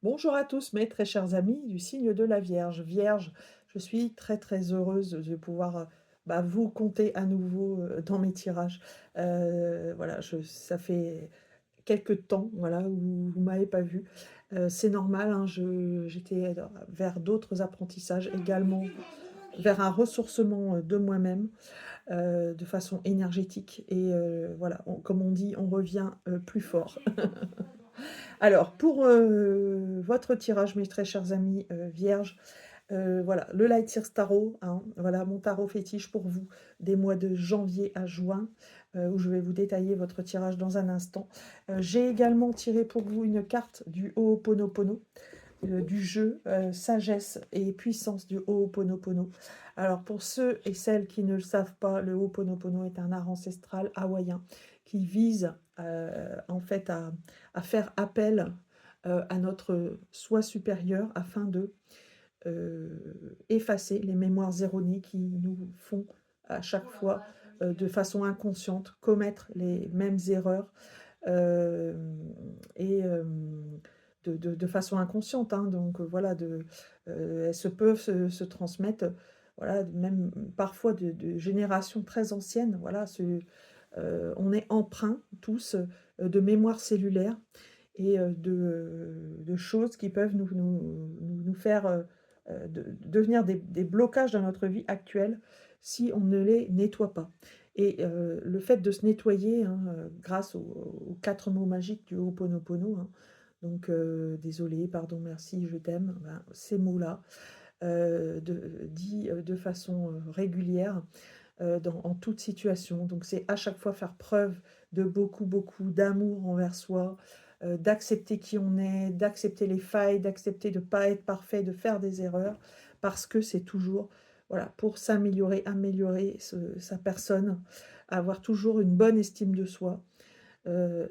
Bonjour à tous mes très chers amis du signe de la Vierge. Vierge, je suis très très heureuse de pouvoir vous compter à nouveau dans mes tirages. Voilà, ça fait quelques temps voilà, où vous ne m'avez pas vu. C'est normal, hein, j'étais vers d'autres apprentissages également, vers un ressourcement de moi-même de façon énergétique. Et voilà, comme on dit, on revient plus fort. Alors, pour votre tirage, mes très chers amis vierges, voilà, le Light Sears Tarot, hein, voilà mon tarot fétiche pour vous des mois de janvier à juin, où je vais vous détailler votre tirage dans un instant. J'ai également tiré pour vous une carte du Ho'oponopono, du jeu sagesse et puissance du Ho'oponopono. Alors pour ceux et celles qui ne le savent pas, le Ho'oponopono est un art ancestral hawaïen qui vise en fait à faire appel à notre soi supérieur afin de effacer les mémoires erronées qui nous font à chaque fois de façon inconsciente commettre les mêmes erreurs euh, et de façon inconsciente, hein. Donc voilà, elles se peuvent se transmettre, voilà, même parfois de générations très anciennes. Voilà, on est empreints tous de mémoire cellulaire et de choses qui peuvent nous faire devenir des blocages dans notre vie actuelle si on ne les nettoie pas. Et le fait de se nettoyer, hein, grâce aux 4 mots magiques du Ho'oponopono, hein, donc désolé, pardon, merci, je t'aime, ben, ces mots-là, dits de façon régulière, en toute situation. Donc c'est à chaque fois faire preuve de beaucoup, beaucoup d'amour envers soi, d'accepter qui on est, d'accepter les failles, d'accepter de ne pas être parfait, de faire des erreurs, parce que c'est toujours, voilà, pour s'améliorer, améliorer sa personne, avoir toujours une bonne estime de soi.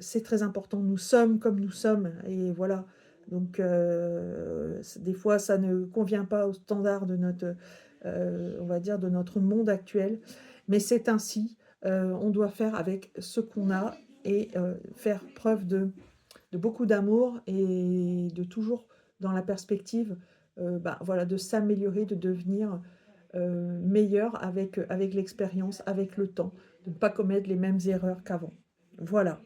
C'est très important, nous sommes comme nous sommes, et voilà. Donc, des fois, ça ne convient pas aux standards de notre, on va dire, de notre monde actuel, mais c'est ainsi. On doit faire avec ce qu'on a et faire preuve de beaucoup d'amour et de toujours dans la perspective, voilà, de s'améliorer, de devenir meilleur avec l'expérience, avec le temps, de ne pas commettre les mêmes erreurs qu'avant. Voilà.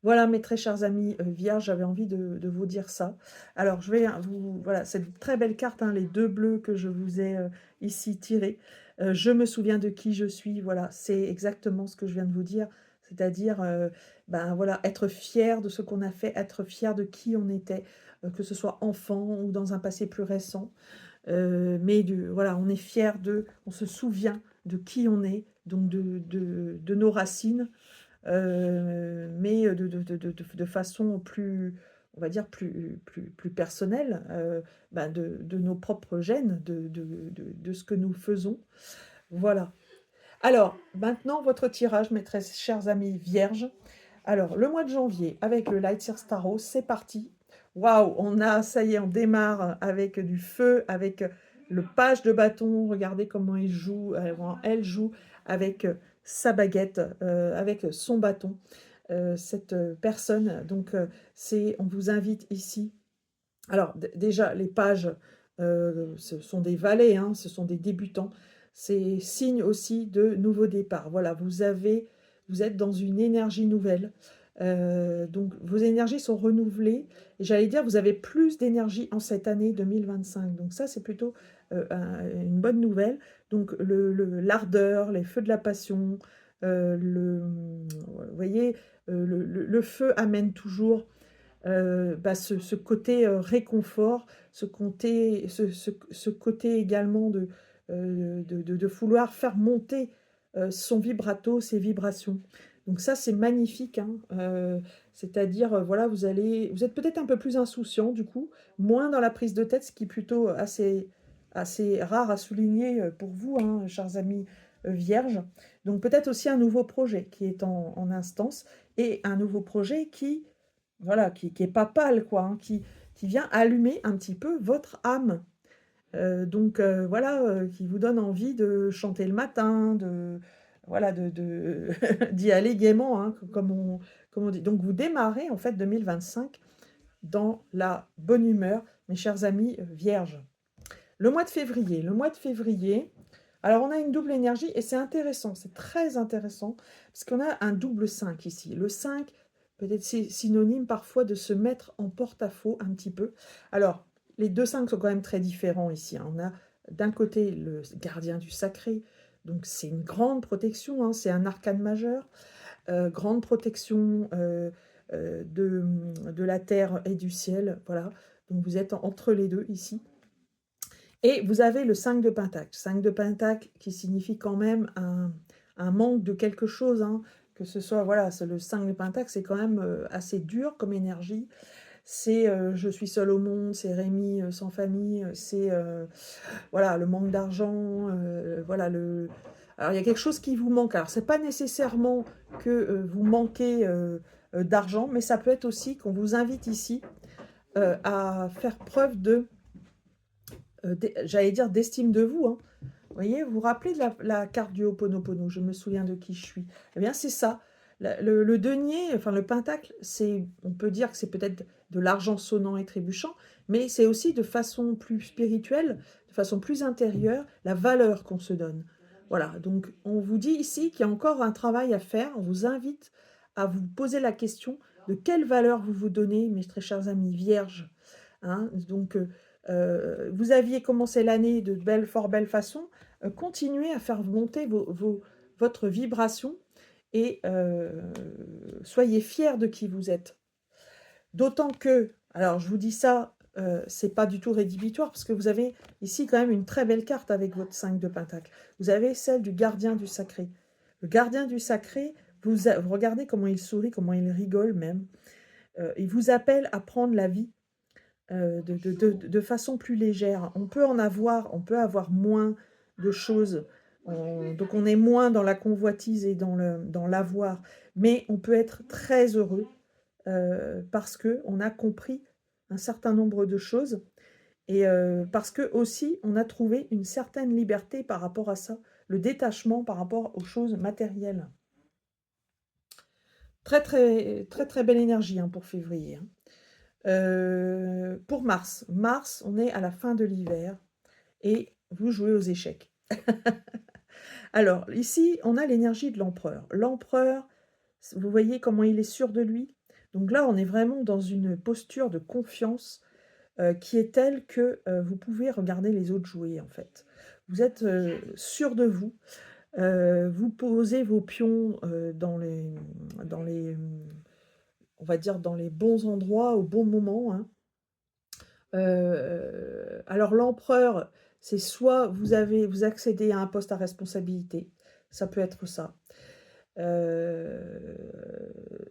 Voilà, mes très chers amis vierges, j'avais envie de vous dire ça. Alors, je vais vous... Voilà, c'est une très belle carte, hein, les deux bleus que je vous ai ici tirés. Je me souviens de qui je suis, voilà, c'est exactement ce que je viens de vous dire. C'est-à-dire, voilà, être fier de ce qu'on a fait, être fier de qui on était, que ce soit enfant ou dans un passé plus récent. Voilà, on est fier on se souvient de qui on est, donc de nos racines, mais de façon plus, on va dire, plus personnelle, de nos propres gènes, de ce que nous faisons. Voilà. Alors, maintenant, votre tirage, mes très chers amis vierges. Alors, le mois de janvier, avec le Light Sears Tarot, c'est parti. Waouh, ça y est, on démarre avec du feu, avec le page de bâton. Regardez comment il joue, elle joue avec sa baguette, avec son bâton. Cette personne, donc, on vous invite ici. Alors, déjà, les pages, ce sont des valets, hein, ce sont des débutants. C'est signe aussi de nouveau départ. Voilà, vous êtes dans une énergie nouvelle. Donc, vos énergies sont renouvelées. Et j'allais dire, vous avez plus d'énergie en cette année 2025. Donc ça, c'est plutôt une bonne nouvelle. Donc, l'ardeur, les feux de la passion, vous voyez, le feu amène toujours ce côté réconfort, ce côté également de vouloir faire monter son vibrato, ses vibrations. Donc ça, c'est magnifique, hein. C'est-à-dire, voilà, vous êtes peut-être un peu plus insouciant, du coup, moins dans la prise de tête, ce qui est plutôt assez rare à souligner pour vous, hein, chers amis vierges. Donc peut-être aussi un nouveau projet qui est en instance, et un nouveau projet voilà, qui est pas pâle, quoi, hein, qui vient allumer un petit peu votre âme. Donc voilà, qui vous donne envie de chanter le matin, voilà, d'y aller gaiement, hein, comme on dit. Donc vous démarrez en fait 2025 dans la bonne humeur, mes chers amis vierges. Le mois de février, alors on a une double énergie et c'est intéressant, c'est très intéressant, parce qu'on a un double 5 ici. Le 5, peut-être c'est synonyme parfois de se mettre en porte-à-faux un petit peu. Alors, les deux 5 sont quand même très différents ici, hein. On a d'un côté le gardien du sacré, donc c'est une grande protection, hein, c'est un arcane majeur, grande protection de la terre et du ciel, voilà. Donc vous êtes entre les deux ici. Et vous avez le 5 de Pentacle. 5 de Pentacle qui signifie quand même un manque de quelque chose, hein, que ce soit, voilà, le 5 de Pentacle, c'est quand même assez dur comme énergie. C'est je suis seule au monde, c'est Rémi sans famille, c'est voilà, le manque d'argent, voilà, alors il y a quelque chose qui vous manque. Alors c'est pas nécessairement que vous manquez d'argent, mais ça peut être aussi qu'on vous invite ici à faire preuve de j'allais dire d'estime de vous, hein. Vous voyez, vous vous rappelez de la carte du Ho'oponopono, je me souviens de qui je suis. Eh bien, c'est ça. Le denier, enfin le pentacle, on peut dire que c'est peut-être de l'argent sonnant et trébuchant, mais c'est aussi de façon plus spirituelle, de façon plus intérieure, la valeur qu'on se donne. Voilà, donc on vous dit ici qu'il y a encore un travail à faire. On vous invite à vous poser la question de quelle valeur vous vous donnez, mes très chers amis vierges, hein. Donc, vous aviez commencé l'année de fort belle façon, continuez à faire monter votre vibration et soyez fiers de qui vous êtes. D'autant que, alors je vous dis ça, c'est pas du tout rédhibitoire, parce que vous avez ici quand même une très belle carte avec votre 5 de Pentacle. Vous avez celle du gardien du sacré. Le gardien du sacré, vous regardez comment il sourit, comment il rigole même. Il vous appelle à prendre la vie de façon plus légère. On peut avoir moins de choses, donc on est moins dans la convoitise et dans l'avoir, mais on peut être très heureux parce qu'on a compris un certain nombre de choses et parce que aussi on a trouvé une certaine liberté par rapport à ça, le détachement par rapport aux choses matérielles. Très très très très belle énergie, hein, pour février, hein. Pour Mars, on est à la fin de l'hiver et vous jouez aux échecs. Alors, ici, on a l'énergie de l'empereur. L'empereur, vous voyez comment il est sûr de lui? Donc là, on est vraiment dans une posture de confiance qui est telle que vous pouvez regarder les autres jouer, en fait. Vous êtes sûr de vous. Vous posez vos pions on va dire, dans les bons endroits, au bon moment, hein. Alors l'empereur, c'est soit vous accédez à un poste à responsabilité, ça peut être ça.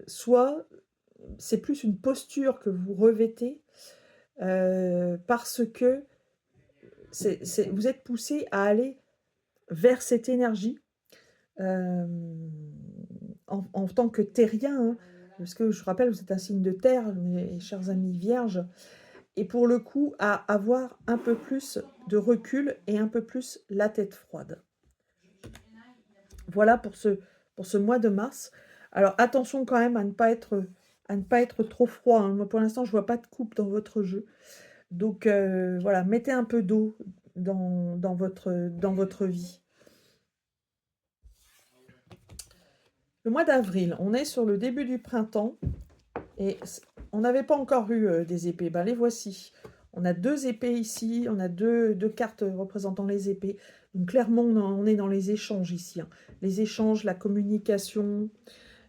Soit c'est plus une posture que vous revêtez, parce que vous êtes poussé à aller vers cette énergie, en tant que terrien, hein, parce que je rappelle, vous êtes un signe de terre, mes chers amis vierges. Et pour le coup, à avoir un peu plus de recul et un peu plus la tête froide. Voilà pour ce mois de mars. Alors attention quand même à ne pas être trop froid, hein. Moi, pour l'instant, je ne vois pas de coupe dans votre jeu. Donc voilà, mettez un peu d'eau dans votre vie. Le mois d'avril, on est sur le début du printemps et on n'avait pas encore eu des épées. Ben, les voici. On a deux épées ici, on a deux cartes représentant les épées. Donc clairement, on est dans les échanges ici, hein. Les échanges, la communication.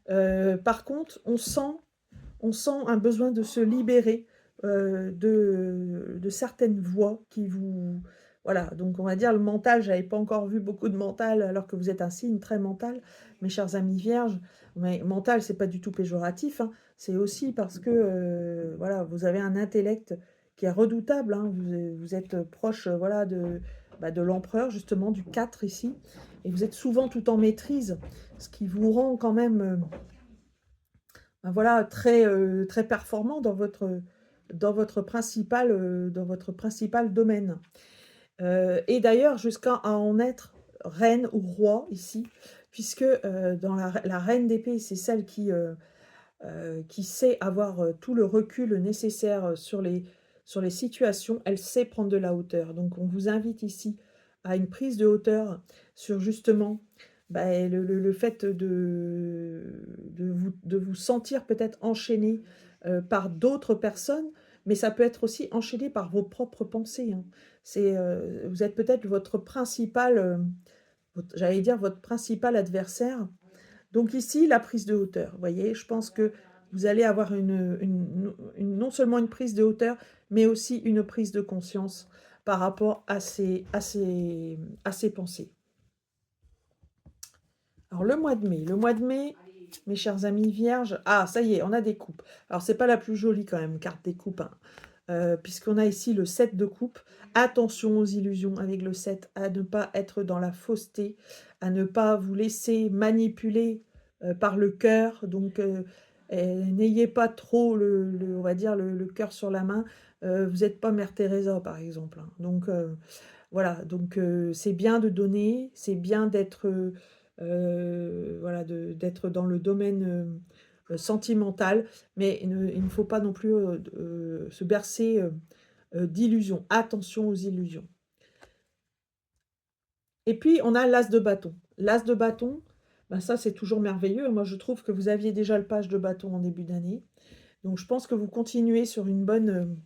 Par contre, on sent un besoin de se libérer de certaines voix qui vous... Voilà, donc on va dire le mental, j'avais pas encore vu beaucoup de mental, alors que vous êtes un signe très mental, mes chers amis vierges. Mais mental, c'est pas du tout péjoratif, hein. C'est aussi parce que voilà, vous avez un intellect qui est redoutable, hein. Vous êtes proche voilà, de l'empereur, justement, du 4 ici. Et vous êtes souvent tout en maîtrise, ce qui vous rend quand même ben voilà, très performant dans votre principal domaine. Et d'ailleurs, jusqu'à en être reine ou roi ici, puisque dans la reine d'épée, c'est celle qui qui sait avoir, tout le recul nécessaire, sur les situations, elle sait prendre de la hauteur. Donc on vous invite ici à une prise de hauteur sur justement, bah, le fait de vous sentir peut-être enchaîné, par d'autres personnes, mais ça peut être aussi enchaîné par vos propres pensées, hein. Vous êtes peut-être votre principal, j'allais dire votre principal adversaire. Donc ici, la prise de hauteur, vous voyez? Je pense que vous allez avoir non seulement une prise de hauteur, mais aussi une prise de conscience par rapport à ces pensées. Alors le mois de mai, mes chers amis vierges, ah ça y est, on a des coupes. Alors c'est pas la plus jolie quand même, carte des coupes, hein, puisqu'on a ici le 7 de coupe. Attention aux illusions avec le 7, à ne pas être dans la fausseté, à ne pas vous laisser manipuler par le cœur. Donc n'ayez pas trop on va dire le cœur sur la main. Vous n'êtes pas Mère Teresa par exemple, hein. Donc voilà, donc c'est bien de donner, c'est bien d'être voilà, d'être dans le domaine sentimental, mais il ne faut pas non plus se bercer d'illusions. Attention aux illusions. Et puis, on a l'as de bâton. L'as de bâton, ben ça, c'est toujours merveilleux. Moi, je trouve que vous aviez déjà le page de bâton en début d'année. Donc, je pense que vous continuez sur une bonne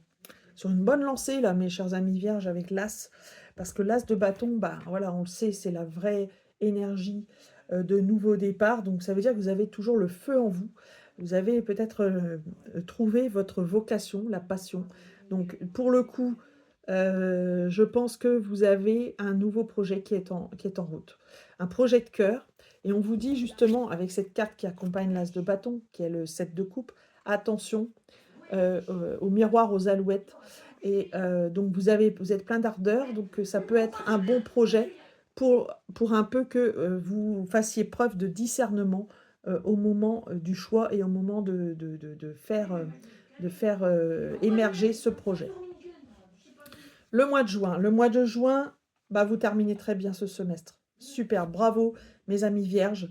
lancée, là, mes chers amis vierges, avec l'as. Parce que l'as de bâton, bah, voilà, on le sait, c'est la vraie énergie de nouveau départ. Donc, ça veut dire que vous avez toujours le feu en vous. Vous avez peut-être trouvé votre vocation, la passion. Donc, pour le coup, je pense que vous avez un nouveau projet qui est en route. Un projet de cœur. Et on vous dit justement, avec cette carte qui accompagne l'as de bâton, qui est le 7 de coupe, attention au miroir aux alouettes. Et donc vous êtes plein d'ardeur, donc ça peut être un bon projet pour un peu que vous fassiez preuve de discernement au moment du choix et au moment de faire émerger ce projet. Le mois de juin, bah, vous terminez très bien ce semestre. Super, bravo mes amis vierges.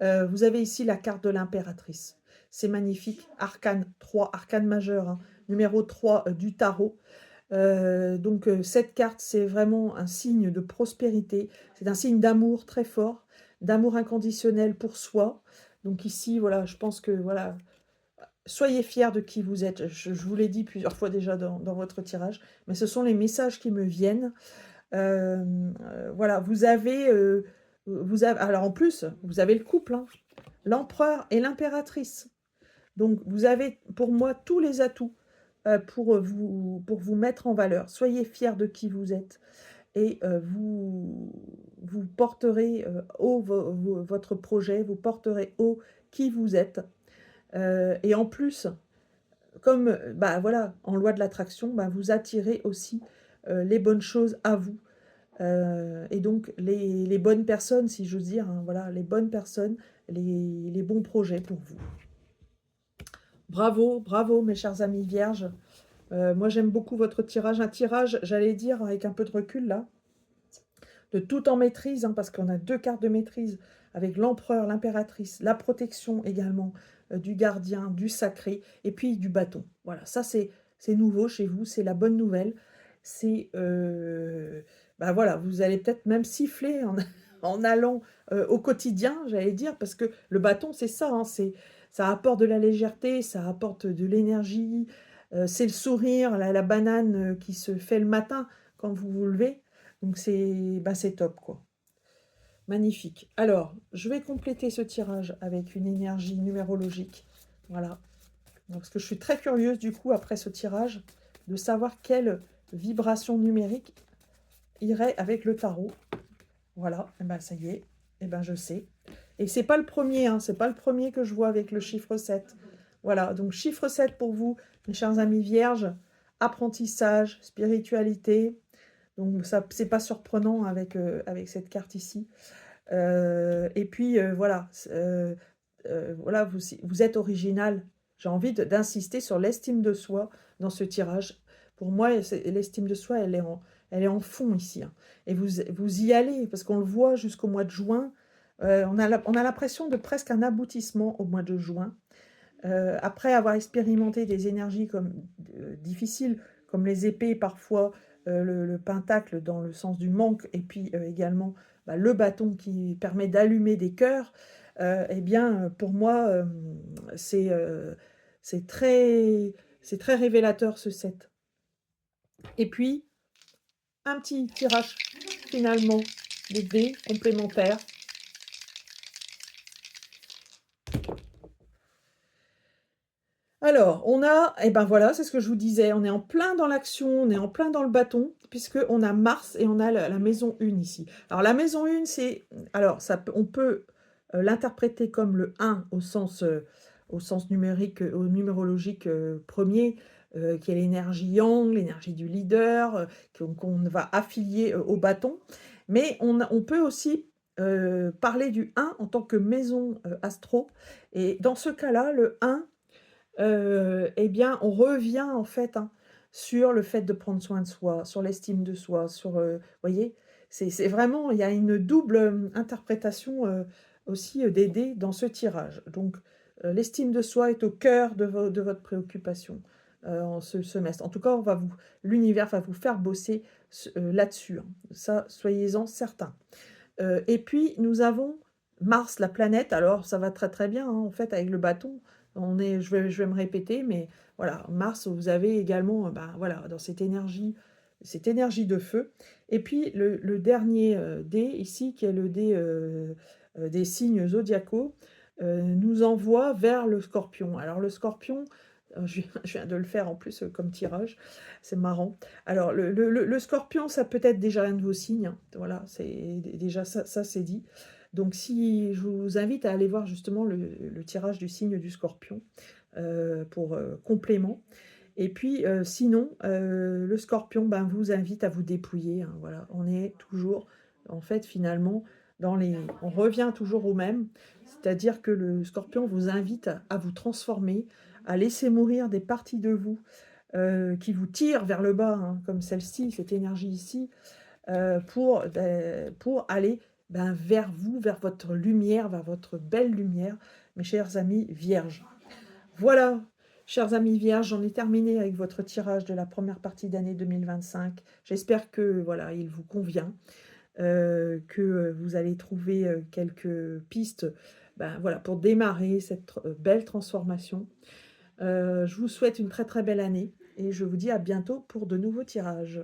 Vous avez ici la carte de l'impératrice. C'est magnifique, arcane 3, arcane majeur, hein, numéro 3 du tarot. Donc cette carte, c'est vraiment un signe de prospérité. C'est un signe d'amour très fort, d'amour inconditionnel pour soi. Donc ici, voilà, je pense que voilà, soyez fiers de qui vous êtes. Je vous l'ai dit plusieurs fois déjà dans votre tirage, mais ce sont les messages qui me viennent. Voilà, alors en plus, vous avez le couple, hein, l'empereur et l'impératrice. Donc vous avez pour moi tous les atouts pour vous mettre en valeur. Soyez fiers de qui vous êtes et vous porterez haut votre projet, vous porterez haut qui vous êtes. Et en plus, comme bah, voilà, en loi de l'attraction, bah, vous attirez aussi les bonnes choses à vous. Et donc les bonnes personnes, si j'ose dire, hein, voilà, les bonnes personnes, les bons projets pour vous. Bravo, bravo mes chers amis vierges. Moi j'aime beaucoup votre tirage. Un tirage, j'allais dire, avec un peu de recul là, de tout en maîtrise, hein, parce qu'on a deux cartes de maîtrise, avec l'empereur, l'impératrice, la protection également du gardien, du sacré, et puis du bâton. Voilà, ça c'est nouveau chez vous, c'est la bonne nouvelle. C'est, bah voilà, vous allez peut-être même siffler en allant au quotidien, j'allais dire, parce que le bâton, c'est ça, hein, ça apporte de la légèreté, ça apporte de l'énergie, c'est le sourire, la banane qui se fait le matin quand vous vous levez. Donc c'est top, quoi. Magnifique. Alors, je vais compléter ce tirage avec une énergie numérologique. Voilà. Donc, parce que je suis très curieuse, du coup, après ce tirage, de savoir quelle vibration numérique irait avec le tarot. Voilà. Et ben ça y est. Et ben je sais. Et c'est pas le premier, hein. C'est pas le premier que je vois avec le chiffre 7. Voilà. Donc, chiffre 7 pour vous, mes chers amis vierges. Apprentissage, spiritualité. Donc, ça, c'est pas surprenant avec, avec cette carte ici. Et puis, voilà, voilà vous êtes original. J'ai envie d'insister sur l'estime de soi dans ce tirage. Pour moi, l'estime de soi, elle est en fond ici, hein. Et vous y allez, parce qu'on le voit jusqu'au mois de juin. On a l'impression de presque un aboutissement au mois de juin. Après avoir expérimenté des énergies comme difficiles, comme les épées parfois, le pentacle dans le sens du manque et puis, également, bah, le bâton qui permet d'allumer des cœurs, et bien, pour moi, c'est, c'est très c'est très révélateur ce set. Et puis, un petit tirage finalement de dés complémentaires. Alors, on a et ben voilà, c'est ce que je vous disais, on est en plein dans l'action, on est en plein dans le bâton, puisqu'on a Mars et on a la maison 1 ici. Alors la maison 1, c'est alors ça peut on peut, l'interpréter comme le 1 au sens numérique, au numérologique, 1er, qui est l'énergie yang, l'énergie du leader, qu'on va affilier, au bâton. Mais on peut aussi, parler du 1 en tant que maison, astro et dans ce cas-là, le 1 et bien, on revient en fait, hein, sur le fait de prendre soin de soi, sur l'estime de soi, sur, voyez? C'est vraiment il y a une double, interprétation, aussi, des dés dans ce tirage. Donc, l'estime de soi est au cœur de votre préoccupation, en ce semestre. En tout cas, on va vous l'univers va vous faire bosser là-dessus, hein. Ça, soyez-en certains. Et puis nous avons Mars, la planète. Alors ça va très, très bien, hein, en fait, avec le bâton. Je vais me répéter, mais voilà, Mars, vous avez également, ben, voilà, dans cette énergie de feu. Et puis le dernier, dé ici, qui est le dé, des signes zodiacaux, nous envoie vers le Scorpion. Alors le Scorpion, je viens de le faire en plus, comme tirage, c'est marrant. Alors le Scorpion, ça peut être déjà un de vos signes, hein. Voilà, c'est déjà ça c'est dit. Donc si je vous invite à aller voir justement le tirage du signe du Scorpion, pour, complément. Et puis, sinon, le Scorpion, ben, vous invite à vous dépouiller, hein, voilà. On est toujours, en fait, finalement, on revient toujours au même, c'est-à-dire que le Scorpion vous invite à vous transformer, à laisser mourir des parties de vous, qui vous tirent vers le bas, hein, comme celle-ci, cette énergie ici, pour aller, ben, vers vous, vers votre lumière, vers votre belle lumière, mes chers amis vierges. Voilà, chers amis vierges, j'en ai terminé avec votre tirage de la première partie d'année 2025. J'espère que, voilà, il vous convient, que, vous allez trouver, quelques pistes, ben, voilà, pour démarrer cette belle transformation. Je vous souhaite une très, très belle année et je vous dis à bientôt pour de nouveaux tirages.